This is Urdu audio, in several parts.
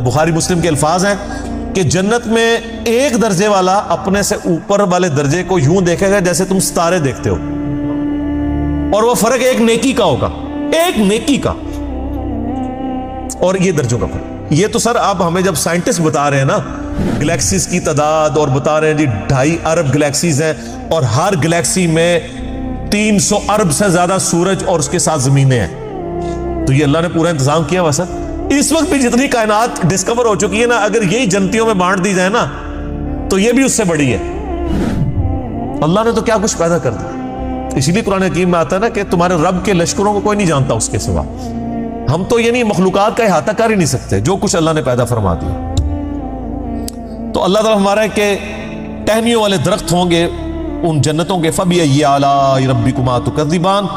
بخاری مسلم کے الفاظ ہیں کہ جنت میں ایک درجے والا اپنے سے اوپر والے درجے کو یوں دیکھے گا جیسے تم ستارے دیکھتے ہو، اور وہ فرق ایک نیکی کا ہوگا، ایک نیکی کا، اور یہ درجوں کا فرق۔ یہ تو سر اب ہمیں جب سائنٹسٹ بتا رہے ہیں نا گلیکسیز کی تعداد، اور بتا رہے ہیں جی 2.5 ارب گلیکسیز ہیں، اور ہر گلیکسی میں 300 ارب سے زیادہ سورج اور اس کے ساتھ زمینیں ہیں، تو یہ اللہ نے پورا انتظام کیا ہوا سر۔ اس وقت بھی جتنی کائنات ڈسکور ہو چکی ہے نا، اگر یہی جنتیوں میں بانٹ دی جائے نا تو یہ بھی اس سے بڑی ہے۔ اللہ نے تو کیا کچھ پیدا کر دیا، اسی لیے قرآن حکیم میں آتا ہے نا کہ تمہارے رب کے لشکروں کو کوئی نہیں جانتا اس کے سوا۔ ہم تو یعنی مخلوقات کا احاطہ کر ہی نہیں سکتے جو کچھ اللہ نے پیدا فرما دیا۔ تو اللہ تعالیٰ ہمارا ہے کہ ٹہنیوں والے درخت ہوں گے ان جنتوں کے، فَبِأَيِّ آلَاءِ رَبِّكُمَا تُكَذِّبَانِ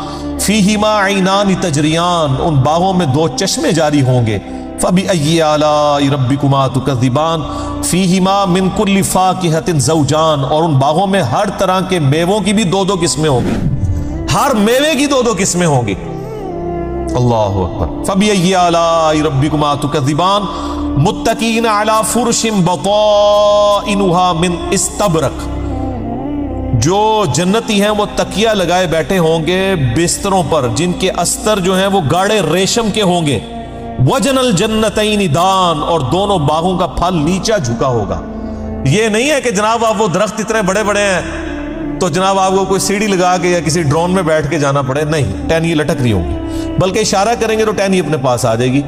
فِيهِمَا عَيْنَانِ تَجْرِيَانِ، ان باغوں میں 2 چشمے جاری ہوں گے۔ فَبِأَيِّ آلَاءِ رَبِّكُمَا تُكَذِّبَانِ فِيهِمَا مِن كُلِّ فَاكِهَةٍ زَوْجَانِ، اور ان باغوں میں ہر طرح کے میووں کی بھی 2 قسمیں ہوں گی، ہر میوے کی 2 قسمیں ہوں گی۔ اللہ اکبر۔ فَبِأَيِّ آلَاءِ رَبِّكُمَا تُكَذِّبَانِ مُتَّكِئِينَ عَلَى فُرُشٍ بَطَائِنُهَا مِنْ اِسْتَبْرَقٍ، جو جنتی ہیں وہ تکیہ لگائے بیٹھے ہوں گے بستروں پر جن کے استر جو ہیں وہ گاڑے ریشم کے ہوں گے۔ وَجَنَ الْجَنَّتَيْنِ دَانٍ، اور دونوں باغوں کا پھل نیچا جھکا ہوگا۔ یہ نہیں ہے کہ جناب آپ وہ درخت اتنے بڑے بڑے ہیں تو جناب آپ کو کوئی سیڑھی لگا کے یا کسی ڈرون میں بیٹھ کے جانا پڑے، نہیں، ٹہنی لٹک رہی ہوں گی، بلکہ اشارہ کریں گے تو ٹہنی اپنے پاس آ جائے گی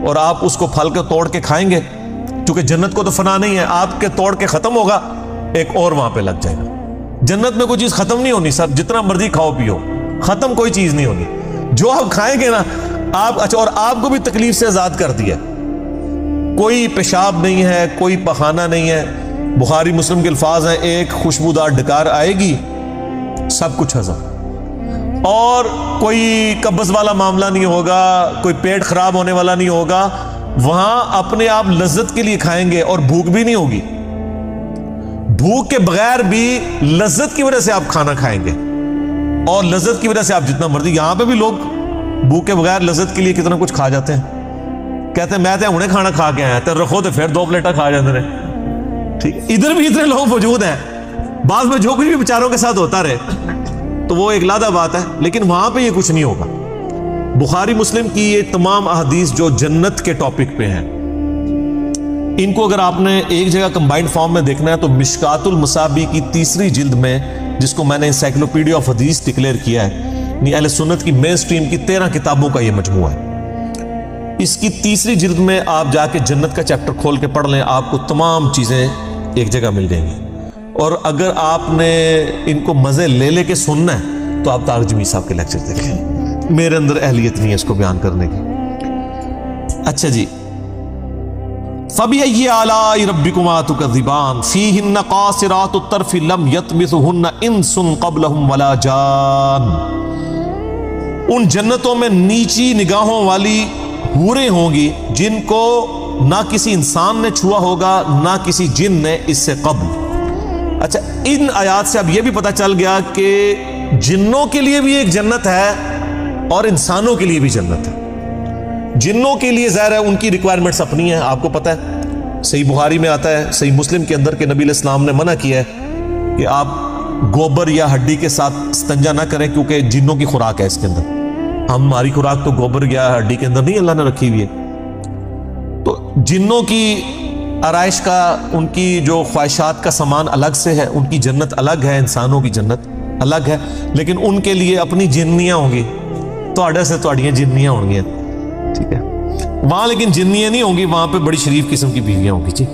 اور آپ اس کو پھل کو توڑ کے کھائیں گے، کیونکہ جنت کو تو فنا نہیں ہے، آپ کے توڑ کے ختم ہوگا، ایک اور وہاں پہ لگ جائے گا۔ جنت میں کوئی چیز ختم نہیں ہونی سر، جتنا مرضی کھاؤ پیو، ختم کوئی چیز نہیں ہونی، جو آپ کھائیں گے نا آپ، اچھا، اور آپ کو بھی تکلیف سے آزاد کر دیا، کوئی پیشاب نہیں ہے، کوئی پخانہ نہیں ہے۔ بخاری مسلم کے الفاظ ہیں، ایک خوشبودار ڈکار آئے گی، سب کچھ ہضم، اور کوئی قبض والا معاملہ نہیں ہوگا، کوئی پیٹ خراب ہونے والا نہیں ہوگا، وہاں اپنے آپ لذت کے لیے کھائیں گے اور بھوک بھی نہیں ہوگی، بھوک کے بغیر بھی لذت کی وجہ سے آپ کھانا کھائیں گے، اور لذت کی وجہ سے آپ جتنا مرضی، یہاں پہ بھی لوگ بھوک کے بغیر لذت کے لیے کتنا کچھ کھا جاتے ہیں، کہتے ہیں میں تو انہیں کھانا کھا کے آیا، تو رکھو تو پھر 2 پلیٹیں کھا جاتے ہیں، ٹھیک ہے، ادھر بھی اتنے لوگ موجود ہیں، بعض میں جو کچھ بھی بیچاروں کے ساتھ ہوتا رہے تو وہ ایک علیحدہ بات ہے، لیکن وہاں پہ یہ کچھ نہیں ہوگا۔ بخاری مسلم کی یہ تمام احادیث جو جنت کے ٹاپک پہ ہیں، ان کو اگر آپ نے ایک جگہ کمبائنڈ فارم میں دیکھنا ہے تو مشکات المصابی کی 3 جلد میں، جس کو میں نے انسائکلوپیڈیا آف حدیث ڈکلیئر کیا ہے، یعنی اہل سنت کی مین سٹریم کی 13 کتابوں کا یہ مجموعہ ہے، اس کی 3 جلد میں آپ جا کے جنت کا چیپٹر کھول کے پڑھ لیں، آپ کو تمام چیزیں ایک جگہ مل جائیں گی، اور اگر آپ نے ان کو مزے لے لے کے سننا ہے تو آپ طارق جمیل صاحب کے لیکچر دیکھیں، میرے اندر اہلیت نہیں ہے اس کو بیان کرنے کی۔ اچھا جی، فَبِأَيِّ آلَاءِ رَبِّكُمَا تُكَذِّبَانِ فِيهِنَّ قَاصِرَاتُ الطَّرْفِ لَمْ يَطْمِثُهُنَّ إِنسٌ قَبْلَهُمْ وَلَا جَانٌ، ان جنتوں میں نیچی نگاہوں والی حوریں ہوں گی جن کو نہ کسی انسان نے چھوا ہوگا نہ کسی جن نے اس سے قبل۔ اچھا، ان آیات سے اب یہ بھی پتہ چل گیا کہ جنوں کے لیے بھی ایک جنت ہے اور انسانوں کے لیے بھی جنت ہے۔ جنوں کے لیے ظاہر ہے ان کی ریکوائرمنٹس اپنی ہیں، آپ کو پتہ ہے، صحیح بخاری میں آتا ہے، صحیح مسلم کے اندر کہ نبی علیہ السلام نے منع کیا ہے کہ آپ گوبر یا ہڈی کے ساتھ استنجا نہ کریں، کیونکہ جنوں کی خوراک ہے اس کے اندر، ہماری خوراک تو گوبر یا ہڈی کے اندر نہیں اللہ نے رکھی ہوئی ہے۔ تو جنوں کی آرائش کا، ان کی جو خواہشات کا سامان الگ سے ہے، ان کی جنت الگ ہے، انسانوں کی جنت الگ ہے، لیکن ان کے لیے اپنی جنیاں ہوں گی، تواڈے سے تواڈیاں جنیاں ہوں گی، ٹھیک ہے، وہاں لیکن جنیاں نہیں ہوں گی، وہاں پہ بڑی شریف قسم کی بیویاں ہوں گی جی۔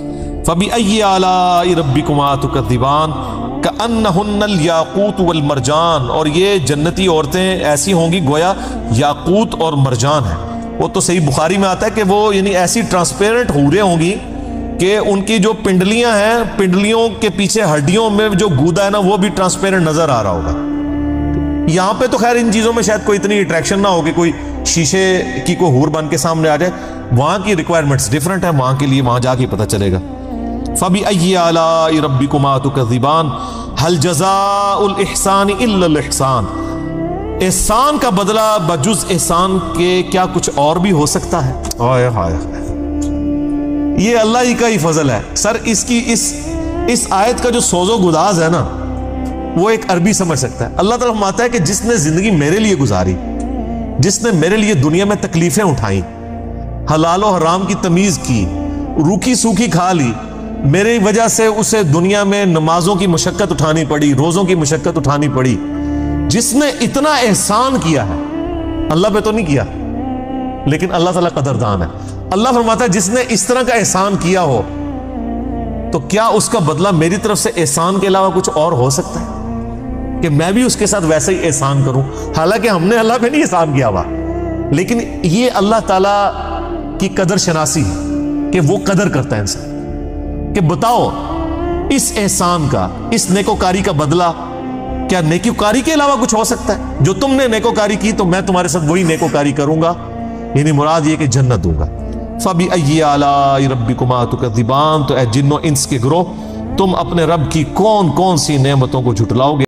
فَبِأَيِّ آلَاءِ رَبِّكُمَا تُكَذِّبَانِ كَأَنَّهُنَّ الْيَاقُوتُ وَالْمَرْجَانُ، اور یہ جنتی عورتیں ایسی ہوں گی گویا یاقوت اور مرجان ہیں۔ وہ تو صحیح بخاری میں آتا ہے کہ وہ یعنی ایسی ٹرانسپیرنٹ حوریں ہوں گی کہ ان کی جو پنڈلیاں ہیں، پنڈلیوں کے پیچھے ہڈیوں میں جو گودا ہے نا وہ بھی ٹرانسپیرنٹ نظر آ رہا ہوگا۔ یہاں پہ تو خیر ان چیزوں میں شاید کوئی اتنی اٹریکشن نہ ہوگی، کوئی شیشے کی کوئی حور بن کے سامنے آ جائے، وہاں کی ریکوائرمنٹس ڈیفرنٹ ہیں، وہاں کے لیے وہاں جا کے پتہ چلے گا۔ فَبِأَيِّ آلَاءِ رَبِّكُمَا تُكَذِّبَانِ هَلْ جَزَاءُ الْإِحْسَانِ إِلَّا الْإِحْسَانُ، احسان کا بدلہ بجز احسان کے کیا کچھ اور بھی ہو سکتا ہے؟ ہائے ہائے، یہ اللہ ہی کا ہی فضل ہے سر. اس آیت کا جو سوز و گداز ہے نا وہ ایک عربی سمجھ سکتا ہے. اللہ تعالیٰ فرماتا ہے کہ جس نے زندگی میرے لیے گزاری, جس نے میرے لیے دنیا میں تکلیفیں اٹھائیں, حلال و حرام کی تمیز کی, روکھی سوکھی کھا لی, میری وجہ سے اسے دنیا میں نمازوں کی مشقت اٹھانی پڑی, روزوں کی مشقت اٹھانی پڑی, جس نے اتنا احسان کیا ہے, اللہ پہ تو نہیں کیا لیکن اللہ تعالیٰ قدردان ہے. اللہ فرماتا ہے جس نے اس طرح کا احسان کیا ہو تو کیا اس کا بدلہ میری طرف سے احسان کے علاوہ کچھ اور ہو سکتا ہے کہ میں بھی اس کے ساتھ ویسے ہی احسان کروں؟ حالانکہ ہم نے اللہ پہ نہیں احسان کیا ہوا, لیکن یہ اللہ تعالیٰ کی قدر شناسی ہے کہ وہ قدر کرتا ہے انسان کہ بتاؤ اس احسان کا, اس نیکوکاری کا بدلہ کیا نیکوکاری کے علاوہ کچھ ہو سکتا ہے؟ جو تم نے نیکوکاری کی تو میں تمہارے ساتھ وہی نیکوکاری کروں گا, یعنی مراد یہ کہ جنت دوں گا. فَبِأَيِّ آلَاءِ رَبِّكُمَا تُكَذِّبَانِ, تو اے جنوں انس کے گروہ تم اپنے رب کی کون کون سی نعمتوں کو جھٹلاؤ گے؟